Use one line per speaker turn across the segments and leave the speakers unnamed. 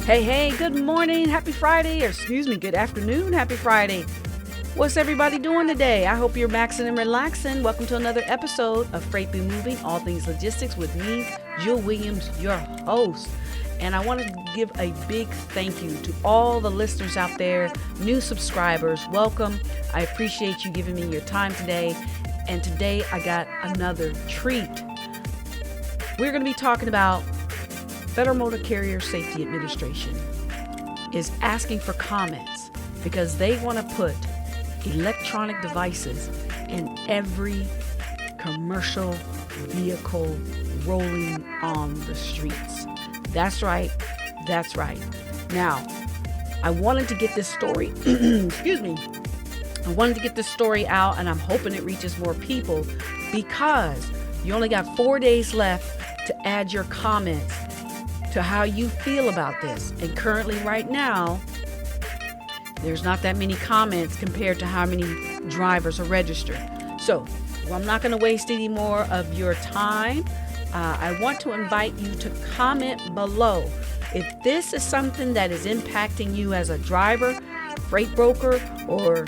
Hey, good morning, happy Friday, or excuse me, good afternoon, happy Friday. What's everybody doing today? I hope you're maxing and relaxing. Welcome to another episode of Freight Be Moving, All Things Logistics with me, Jill Williams, your host. And I want to give a big thank you to all the listeners out there, new subscribers. Welcome. I appreciate you giving me your time today. And today I got another treat. We're going to be talking about Federal Motor Carrier Safety Administration is asking for comments because they want to put electronic devices in every commercial vehicle rolling on the streets. That's right. Now, I wanted to get this story, excuse me. I wanted to get this story out, and I'm hoping it reaches more people because you only got 4 days left to add your comments to how you feel about this. And currently right now, there's not that many comments compared to how many drivers are registered. So I'm not going to waste any more of your time. I want to invite you to comment below. If this is something that is impacting you as a driver, freight broker, or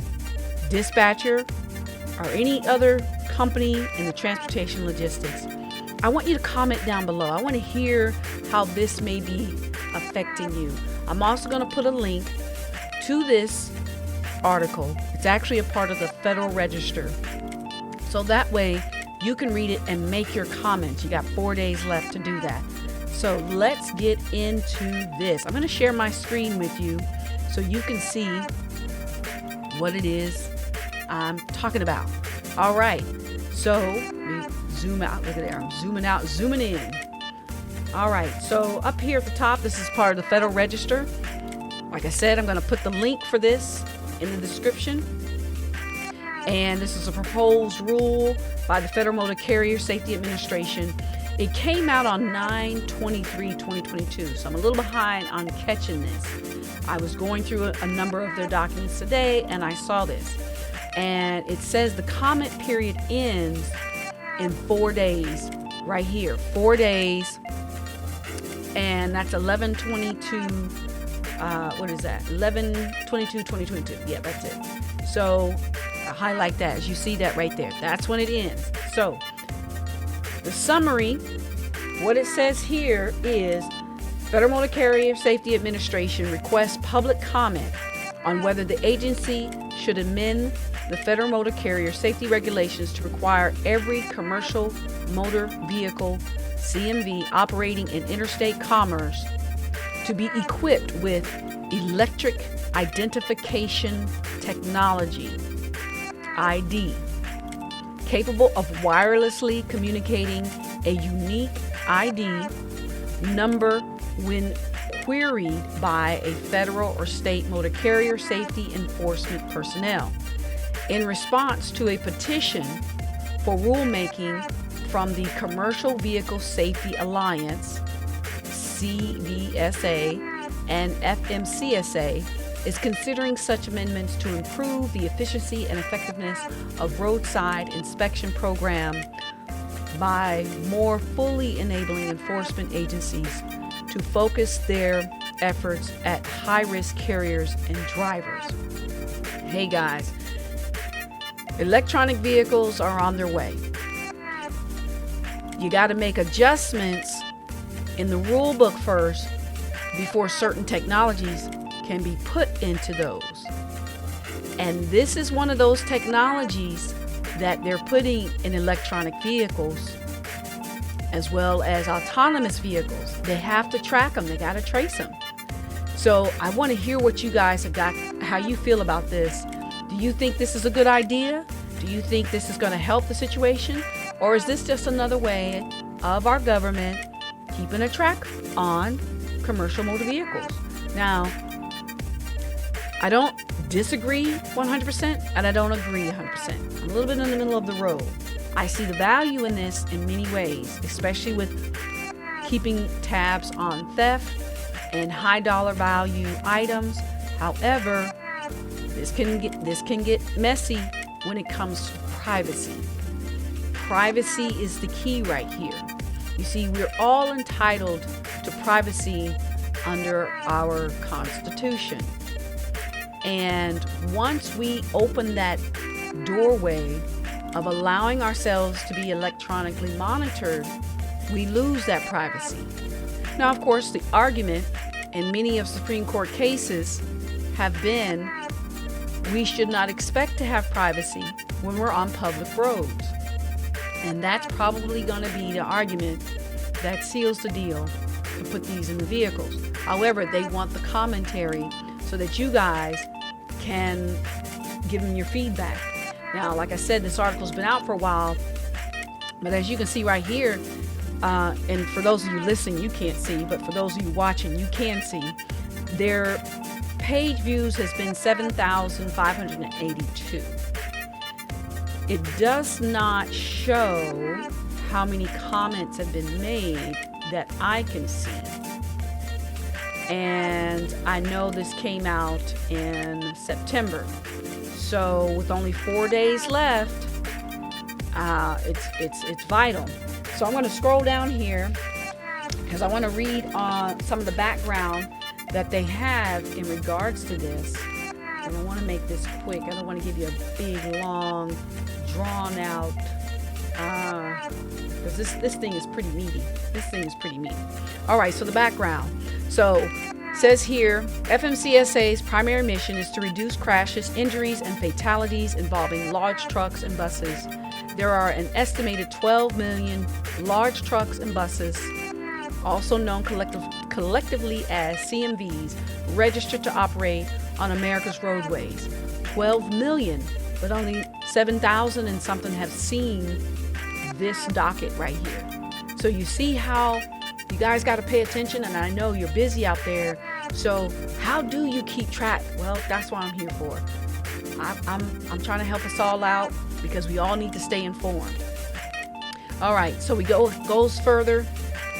dispatcher, or any other company in the transportation logistics, I want you to comment down below. I want to hear how this may be affecting you. I'm also going to put a link to this article. It's actually a part of the Federal Register. So that way you can read it and make your comments. You got 4 days left to do that. So let's get into this. I'm going to share my screen with you so you can see what it is I'm talking about. All right. So let me zoom out. Look at there. I'm zooming out, zooming in. All right. So up here at the top, this is part of the Federal Register. Like I said, I'm going to put the link for this in the description. And this is a proposed rule by the Federal Motor Carrier Safety Administration. It came out on 9/23/2022, so I'm a little behind on catching this. I was going through a number of their documents today, and I saw this. And it says the comment period ends in 4 days, right here, 4 days. And that's 11/22. What is that? 11/22/2022. Yeah, that's it. So I highlight that as you see that right there. That's when it ends. So the summary, what it says here is Federal Motor Carrier Safety Administration requests public comment on whether the agency should amend the Federal Motor Carrier Safety Regulations to require every commercial motor vehicle CMV operating in interstate commerce to be equipped with electric identification technology, ID, capable of wirelessly communicating a unique ID number when queried by a federal or state motor carrier safety enforcement personnel. In response to a petition for rulemaking from the Commercial Vehicle Safety Alliance, CMVs, and FMCSA, is considering such amendments to improve the efficiency and effectiveness of roadside inspection program by more fully enabling enforcement agencies to focus their efforts at high-risk carriers and drivers. Hey guys, electronic vehicles are on their way. You got to make adjustments in the rule book first before certain technologies can be put into those. And this is one of those technologies that they're putting in electronic vehicles as well as autonomous vehicles. They have to track them. They got to trace them. So I want to hear what you guys have got, how you feel about this. Do you think this is a good idea? Do you think this is going to help the situation? Or is this just another way of our government keeping a track on commercial motor vehicles? Now, I don't disagree 100% and I don't agree 100%. I'm a little bit in the middle of the road. I see the value in this in many ways, especially with keeping tabs on theft and high dollar value items. However, this can get messy when it comes to privacy. Privacy is the key right here. You see, we're all entitled to privacy under our Constitution. And once we open that doorway of allowing ourselves to be electronically monitored, we lose that privacy. Now, of course, the argument in many of Supreme Court cases have been we should not expect to have privacy when we're on public roads. And that's probably going to be the argument that seals the deal to put these in the vehicles. However, they want the commentary so that you guys can give them your feedback. Now, like I said, this article's been out for a while, but as you can see right here, and for those of you listening, you can't see, but for those of you watching, you can see, their page views has been 7,582. It does not show how many comments have been made that I can see. And I know this came out in September. So with only 4 days left, it's vital. So I'm going to scroll down here because I want to read some of the background that they have in regards to this. And I want to make this quick. I don't want to give you a big, long, drawn out, because this thing is pretty meaty. All right, so the background. So it says here, FMCSA's primary mission is to reduce crashes, injuries, and fatalities involving large trucks and buses. There are an estimated 12 million large trucks and buses, also known collectively as CMVs, registered to operate on America's roadways. 12 million, but only 7,000 and something have seen this docket right here. So you see how you guys got to pay attention, and I know you're busy out there. So how do you keep track? Well, that's what I'm here for. I'm trying to help us all out because we all need to stay informed. All right, so goes further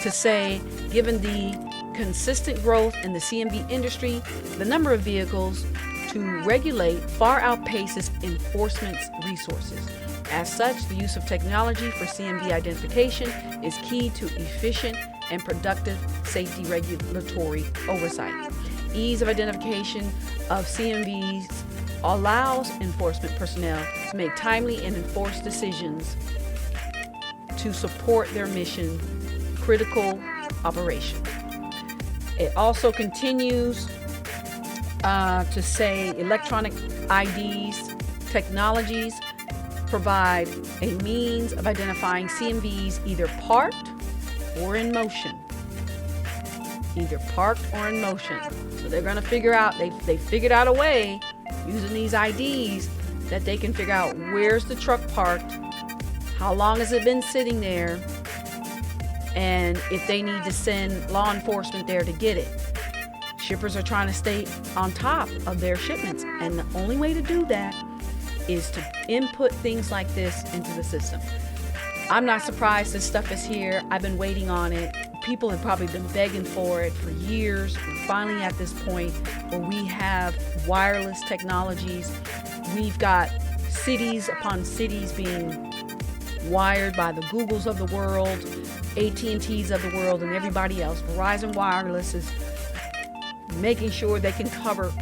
to say, given the consistent growth in the CMV industry, the number of vehicles to regulate far outpaces enforcement resources. As such, the use of technology for CMV identification is key to efficient and productive safety regulatory oversight. Ease of identification of CMVs allows enforcement personnel to make timely and enforced decisions to support their mission critical operation. It also continues to say electronic IDs technologies provide a means of identifying CMVs either parked or in motion. So they're going to figure out, they figured out a way using these IDs that they can figure out where's the truck parked, how long has it been sitting there, and if they need to send law enforcement there to get it. Shippers are trying to stay on top of their shipments, and the only way to do that is to input things like this into the system. I'm not surprised this stuff is here. I've been waiting on it. People have probably been begging for it for years. We're finally at this point where we have wireless technologies. We've got cities upon cities being wired by the Googles of the world, AT&Ts of the world, and everybody else. Verizon Wireless is making sure they can cover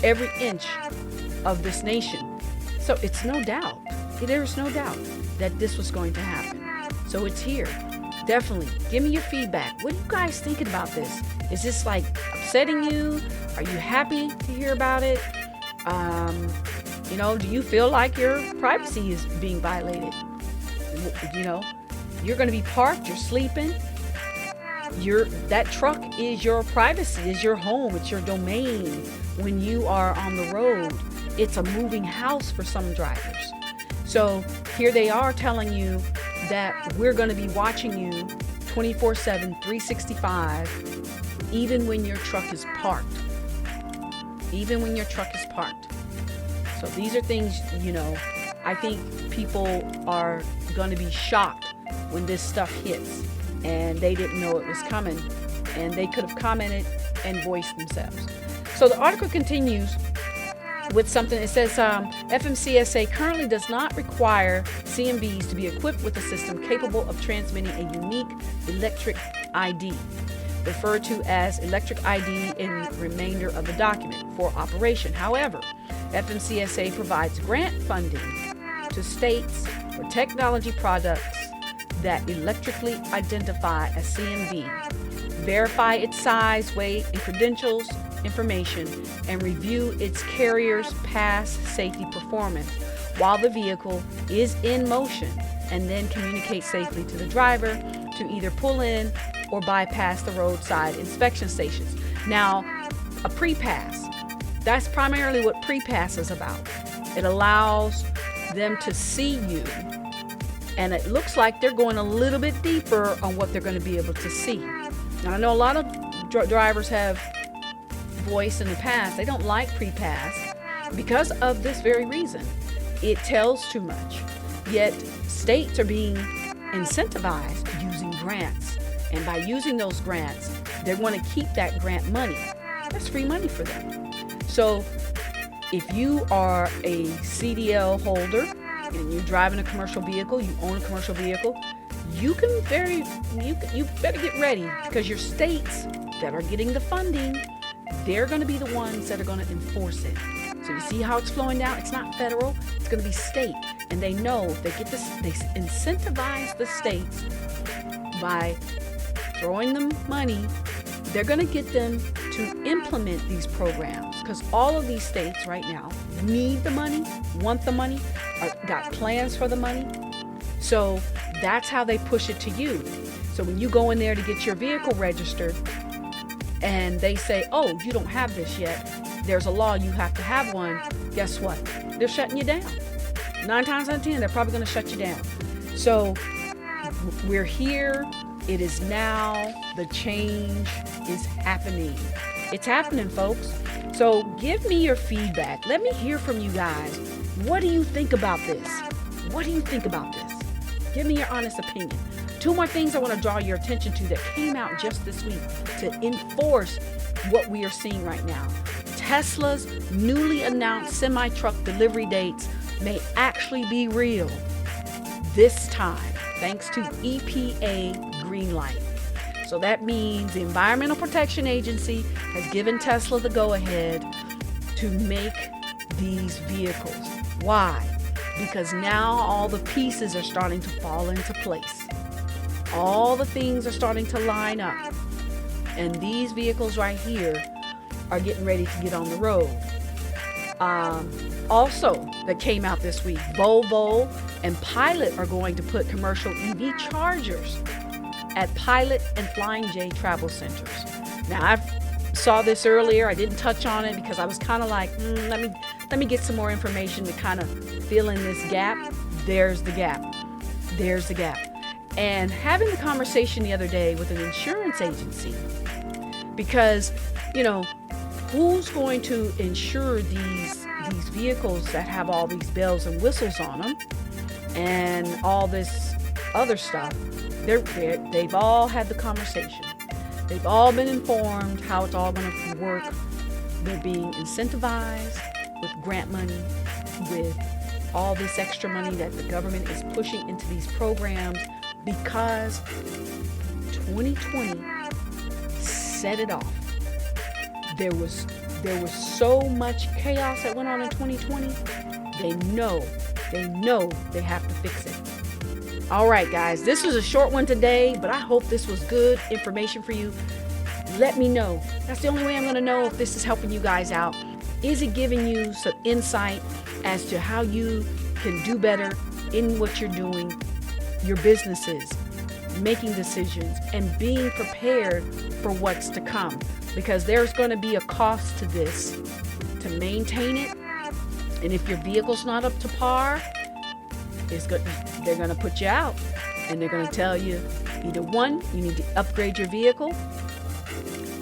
every inch of this nation. So it's no doubt, there is no doubt that this was going to happen. So it's here. Definitely give me your feedback. What are you guys thinking about this? Is this like upsetting you? Are you happy to hear about it? Do you feel like your privacy is being violated? You're going to be parked, you're sleeping. That truck is your privacy, is your home, it's your domain. When you are on the road, it's a moving house for some drivers. So here they are telling you that we're going to be watching you 24/7, 365, even when your truck is parked. So these are things, I think people are going to be shocked when this stuff hits and they didn't know it was coming, and they could have commented and voiced themselves. So the article continues with something. It says FMCSA currently does not require CMVs to be equipped with a system capable of transmitting a unique electric ID. referred to as electric ID in the remainder of the document for operation. However, FMCSA provides grant funding to states for technology products that electrically identify a CMV, verify its size, weight, and credentials information, and review its carrier's past safety performance while the vehicle is in motion, and then communicate safely to the driver to either pull in or bypass the roadside inspection stations. Now, a pre-pass, that's primarily what pre-pass is about. It allows them to see you, and it looks like they're going a little bit deeper on what they're going to be able to see. Now, I know a lot of drivers have voiced in the past they don't like pre-pass because of this very reason. It tells too much. Yet states are being incentivized using grants, and by using those grants, they want to keep that grant money. That's free money for them. So if you are a CDL holder and you're driving a commercial vehicle, you own a commercial vehicle, you better get ready, because your states that are getting the funding, they're going to be the ones that are going to enforce it. So you see how it's flowing down? It's not federal, it's going to be state. And they know they incentivize the states by throwing them money. They're going to get them to implement these programs, because all of these states right now need the money, want the money, got plans for the money. So that's how they push it to you. So when you go in there to get your vehicle registered and they say, oh, you don't have this yet, there's a law, you have to have one, guess what? They're shutting you down. 9 times out of 10, they're probably going to shut you down. So we're here. It is now. The change is happening. It's happening, folks. So give me your feedback. Let me hear from you guys. What do you think about this? What do you think about this? Give me your honest opinion. 2 more things I want to draw your attention to that came out just this week to enforce what we are seeing right now. Tesla's newly announced semi-truck delivery dates may actually be real this time, thanks to EPA green light. So that means the Environmental Protection Agency has given Tesla the go-ahead to make these vehicles. Why? Because now all the pieces are starting to fall into place. All the things are starting to line up. And these vehicles right here are getting ready to get on the road. Also, that came out this week, Volvo and Pilot are going to put commercial EV chargers at Pilot and Flying J travel centers. Now, I saw this earlier. I didn't touch on it because I was kind of like, let me get some more information to kind of fill in this gap. There's the gap. There's the gap. And having the conversation the other day with an insurance agency, because, who's going to insure these vehicles that have all these bells and whistles on them and all this other stuff? They've all had the conversation. They've all been informed how it's all going to work. They're being incentivized with grant money, with all this extra money that the government is pushing into these programs, because 2020 set it off. There was so much chaos that went on in 2020. They know they have to fix it. All right, guys, this was a short one today, but I hope this was good information for you. Let me know. That's the only way I'm going to know if this is helping you guys out. Is it giving you some insight as to how you can do better in what you're doing, your businesses, making decisions, and being prepared for what's to come? Because there's going to be a cost to this, to maintain it. And if your vehicle's not up to par, they're going to put you out, and they're going to tell you either 1, you need to upgrade your vehicle,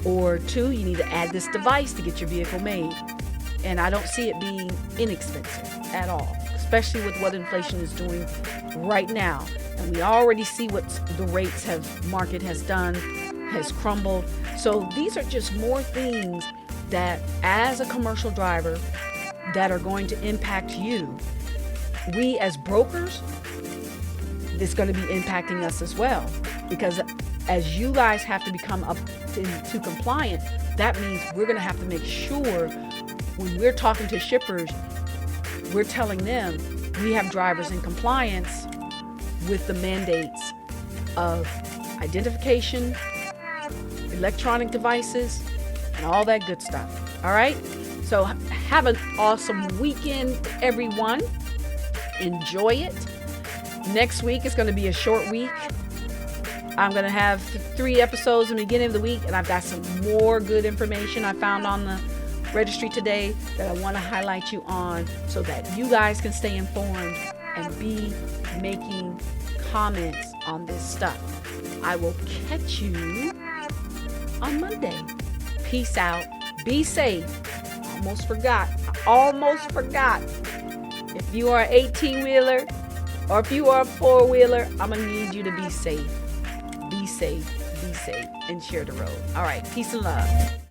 or 2, you need to add this device to get your vehicle made. And I don't see it being inexpensive at all, especially with what inflation is doing right now. And we already see what the market has done, has crumbled. So these are just more things that, as a commercial driver, that are going to impact you. We as brokers, it's going to be impacting us as well, because as you guys have to become up to compliant, that means we're going to have to make sure when we're talking to shippers, we're telling them we have drivers in compliance with the mandates of identification, electronic devices, and all that good stuff. All right? So have an awesome weekend, everyone. Enjoy it. Next week is going to be a short week. I'm going to have 3 episodes in the beginning of the week, and I've got some more good information I found on the registry today that I want to highlight you on so that you guys can stay informed and be making comments on this stuff. I will catch you on Monday. Peace out. Be safe. Almost forgot. If you are an 18-wheeler or if you are a 4-wheeler, I'm going to need you to be safe. Be safe, and share the road. All right. Peace and love.